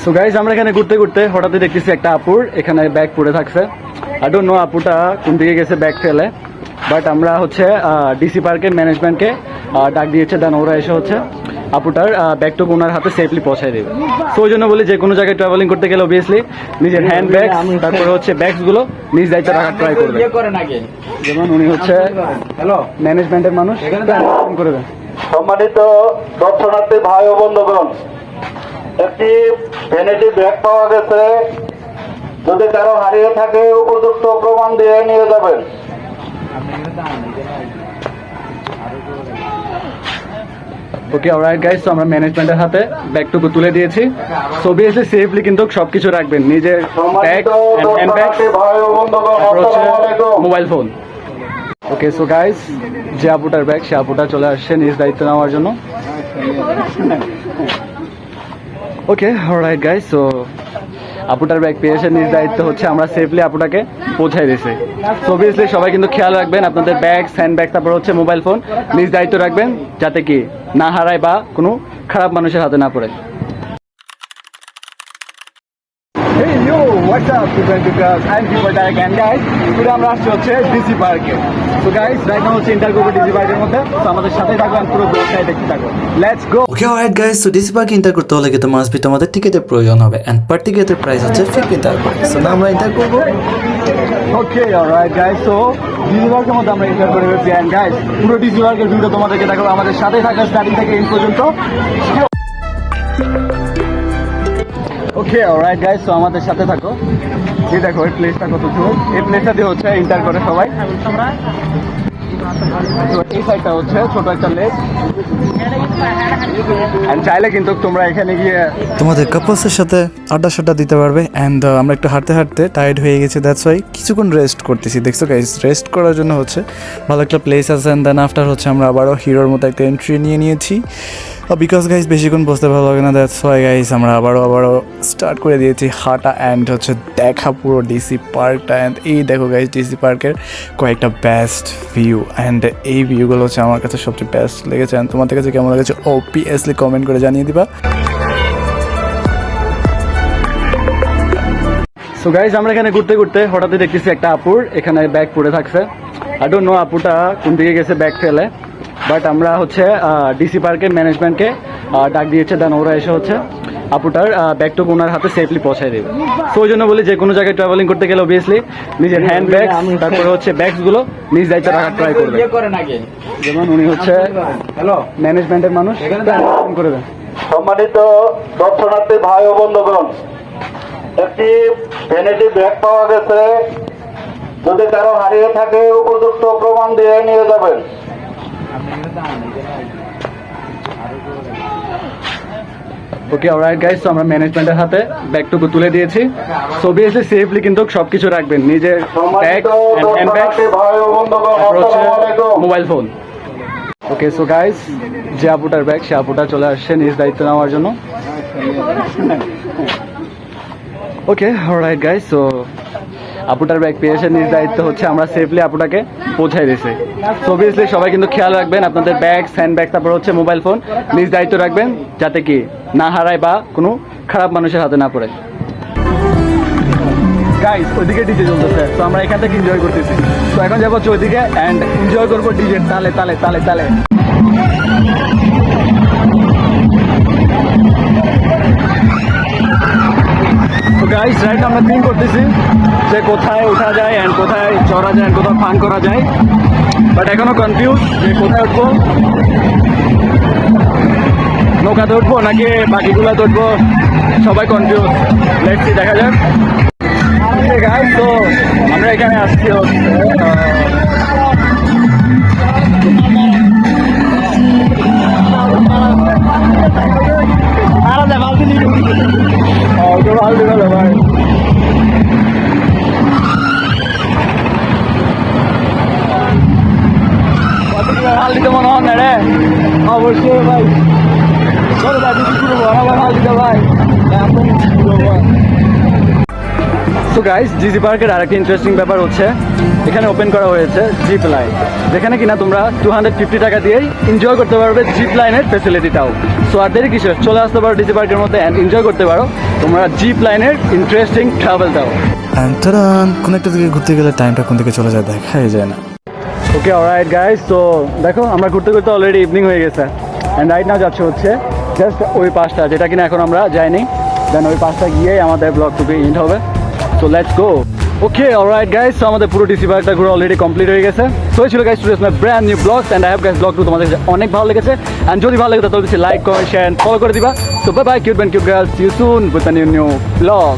So guys আমরা এখানে ঘুরতে ঘুরতে হঠাৎই দেখতেছি একটা আপুর এখানে ব্যাগ পড়ে থাকছে। আই ডোন্ট নো আপুটা কোন দিকে গেছে ব্যাগ ফেলে, বাট আমরা হচ্ছে ডিসি পার্কের ম্যানেজমেন্টকে ডাক দিয়েছে, দেন ওরা এসে হচ্ছে আপুটার ব্যাগটুকু ওনার হাতে সেফলি পৌঁছায় দেবে। সো ওই জন্য বলি যে কোনো জায়গায় ট্রাভেলিং করতে গেলে অবভিয়াসলি নিজের হ্যান্ড ব্যাগ তারপরে হচ্ছে ব্যাগসগুলো নিজ দায়িত্বে রাখার ট্রাই করবে। যেমন উনি হচ্ছে ম্যানেজমেন্টের মানুষ করবে। সম্মানিত দর্শনার্থী ভাই ও বন্ধুগণ, একটি ভ্যানিটি ব্যাগ পাওয়া গেছে। যদি কারো হারিয়ে থাকে উপযুক্ত প্রমাণ দিয়ে নিয়ে যাবেন। ওকে অলরাইট গাইস, তো আমরা ম্যানেজমেন্টের হাতে ব্যাগটুকু তুলে দিয়েছি। সো অবভিয়াসলি সেফলি কিন্তু সবকিছু রাখবেন, নিজের bag, hand bag, mobile phone. Okay so guys, যে আপুটার ব্যাগ সে আপুটা চলে আসছে নিজ দায়িত্ব নেওয়ার জন্য। ওকে অলরাইট গাইস, সো আপুটার ব্যাগ পেয়েছে, নিজ দায়িত্ব হচ্ছে আমরা সেফলি আপুটাকে পৌঁছাই দিয়েছি। সো অবভিয়াসলি সবাই কিন্তু খেয়াল রাখবেন আপনাদের ব্যাগ, হ্যান্ড ব্যাগ, তারপর হচ্ছে মোবাইল ফোন নিজ দায়িত্ব রাখবেন যাতে কি না হারায় বা কোনো খারাপ মানুষের হাতে না পড়ে। Hey yo, what's up people? I'm Keeper Tag and guys, today আমরা আসছি হচ্ছে ডিসি পার্কে। So guys, right now হচ্ছে ইন্টার করবো ডিসি পার্কের মধ্যে, তো আমাদের সাথে থাকবেন, পুরো ব্লগটাই দেখতে থাকবেন। Let's go. Okay alright guys, so DC পার্কে এন্টার করতে হলে কিন্তু মাস্ট বি তোমাদের টিকেটের প্রয়োজন হবে এন্ড পার টিকেটের প্রাইস হচ্ছে 15 টাকা। সো না আমরা এন্টার করব। ওকে অলরাইট গাইস, সো ডিসি পার্কের মধ্যে আমরা এন্টার করে গেছি এন্ড গাইস পুরো ডিসি পার্কের ভিডিও তোমাদেরকে দেখাবো, আমাদের সাথে থাকা স্টার্টিং থেকে এন্ড পর্যন্ত। ওকে অলরাইট গাইস, সো আমাদের সাথে থাকো। এই দেখো এই প্লেসটা কত সুন্দর, এই প্লেসটা দিয়ে হচ্ছে এন্টার করে সবাই। তো এই সাইডটা হচ্ছে ছোট একটা লেক, এন্ড চাইলে কিন্তু তোমরা এখানে গিয়ে তোমাদের কাপলসের সাথে আড্ডা দিতে পারবে এন্ড আমরা একটু হাঁটতে হাঁটতে টায়ার্ড হয়ে গেছি, দ্যাটস ওয়াই কিছুক্ষণ রেস্ট করতেছি। দেখছো গাইস, রেস্ট করার জন্য হচ্ছে ভালো একটা প্লেস আছে এন্ড দেন আফটার হচ্ছে আমরা আবারও হিরোর মতো একটা এন্ট্রি নিয়েছি বিকজ গাইস বেশিক্ষণ বসতে ভালো লাগে না, দ্যাটস ওয়াই গাইস আমরা আবারও স্টার্ট করে দিয়েছি হাঁটা অ্যান্ড হচ্ছে দেখা পুরো ডিসি পার্কটা। অ্যান্ড এই দেখো গাইস ডিসি পার্কের কয়েকটা বেস্ট ভিউ অ্যান্ড এই ভিউগুলো হচ্ছে আমার কাছে সবচেয়ে বেস্ট লেগেছে। অ্যান্ড তোমাদের কাছে কেমন লেগেছে অবভিয়াসলি কমেন্ট করে জানিয়ে দিবা। সো গাইজ আমরা এখানে ঘুরতে ঘুরতে হঠাৎই দেখতেছি একটা আপুর এখানে ব্যাগ পড়ে থাকছে। আই ডোন্ট নো আপুটা কোন দিকে গেছে ব্যাগ ফেলে, বাট আমরা হচ্ছে ডিসি পার্কের ম্যানেজমেন্টকে ডাক দিয়েছে, দেন ওরা এসে হচ্ছে আপুটার ব্যাগটুকু ওনার হাতে সেফলি পৌঁছায় দেবে। সো ওই জন্য বলি যে কোনো জায়গায় ট্রাভেলিং করতে গেলে অবভিয়াসলি নিজের হ্যান্ড ব্যাগ তারপরে হচ্ছে ব্যাগসগুলো নিজ দায়িত্বে রাখার ট্রাই করবে। যেমন উনি হচ্ছে ম্যানেজমেন্টের মানুষ করবে। সম্মানিত দর্শনার্থী ভাই ও বন্ধুগণ, একটি ভ্যানিটি ব্যাগ পাওয়া গেছে। যদি কারো হারিয়ে থাকে উপযুক্ত প্রমাণ দিয়ে নিয়ে যাবেন। ওকে অলরাইট গাইস, তো আমরা ম্যানেজমেন্টের হাতে ব্যাগটুকু তুলে দিয়েছি। সো অবভিয়াসলি সেফলি কিন্তু সবকিছু রাখবেন, নিজের ব্যাগ, হ্যান্ড ব্যাগ, তারপর হচ্ছে mobile phone. Okay so guys, যে আপুটার ব্যাগ সে আপুটা চলে আসছে নিজ দায়িত্ব নেওয়ার জন্য। ওকে অলরাইট গাইস, সো আপুটার ব্যাগ পেয়েছে, নিজ দায়িত্ব হচ্ছে আমরা সেফলি আপুটাকে পৌঁছাই দিয়েছি। সো অবভিয়াসলি সবাই কিন্তু খেয়াল রাখবেন আপনাদের ব্যাগ, হ্যান্ড ব্যাগ, তারপর হচ্ছে মোবাইল ফোন নিজ দায়িত্ব রাখবেন যাতে কি না হারায় বা কোনো খারাপ মানুষের হাতে না পড়ে। গাইস ওইদিকে ডিজে চলতেছে, তো আমরা এখান থেকে এনজয় করতেছি। তো এখন যাবো হচ্ছে ওইদিকে অ্যান্ড এনজয় করবো ডিজের তালে তালে তালে তালে। তো গাইস রাইট আমরা থিঙ্ক করতেছি যে কোথায় ওঠা যায় অ্যান্ড কোথায় চড়া যায়, কোথাও ফান করা যায়, বাট এখনো কনফিউজ যে কোথায় উঠবো, নৌকাতে উঠবো নাকি বাকিগুলোতে উঠবো, সবাই কনফিউজ। লেটস সি, দেখা যাক। গাইস তো আমরা এখানে আসছি হচ্ছে ভালো ভাই। হাল দিতে মনে হয় না রে, অবশ্যই ভাই। চলো ভাই দিদি পুরো হাল দিতে ভাই। সো তো গাইস ডিসি পার্কের আরেকটা ইন্টারেস্টিং ব্যাপার হচ্ছে এখানে ওপেন করা হয়েছে জিপ লাইন, যেখানে কিনা তোমরা 250 টাকা দিয়েই এনজয় করতে পারবে জিপ লাইনের ফেসিলিটিটাও। সো আর দেরি কিসের, চলে আসতে পারো ডিসি পার্কের মধ্যে অ্যান্ড এনজয় করতে পারো তোমরা জিপ লাইনের ইন্টারেস্টিং ট্রাভেলটাও। অ্যান্ড টারান, কোনো একটা দিকে ঘুরতে গেলে টাইমটা কোন দিকে চলে যায় দেখাই যায় না। ওকে অলরাইট গাইস, তো দেখো আমরা ঘুরতে ঘুরতে অলরেডি ইভিনিং হয়ে গেছে অ্যান্ড রাইট নাও যাচ্ছে হচ্ছে জাস্ট ওই পাশটা, যেটা কিনা এখন আমরা যাইনি, দেন ওই পাশটা গিয়েই আমাদের ব্লগ টুপি এন্ড হবে। So let's go. Okay alright guys, তো আমাদের পুরো ডিসি পার্কটা ঘুরে অলরেডি কমপ্লিট হয়ে গেছে। সো ছিল guys today's my brand new vlogs and I have guys vlog to তোমাদের কাছে অনেক ভালো লেগেছে এন্ড যদি ভালো লাগে তাহলে like comment share and follow করে দিবা। So bye bye cute man cute girls, see you soon with a new blog.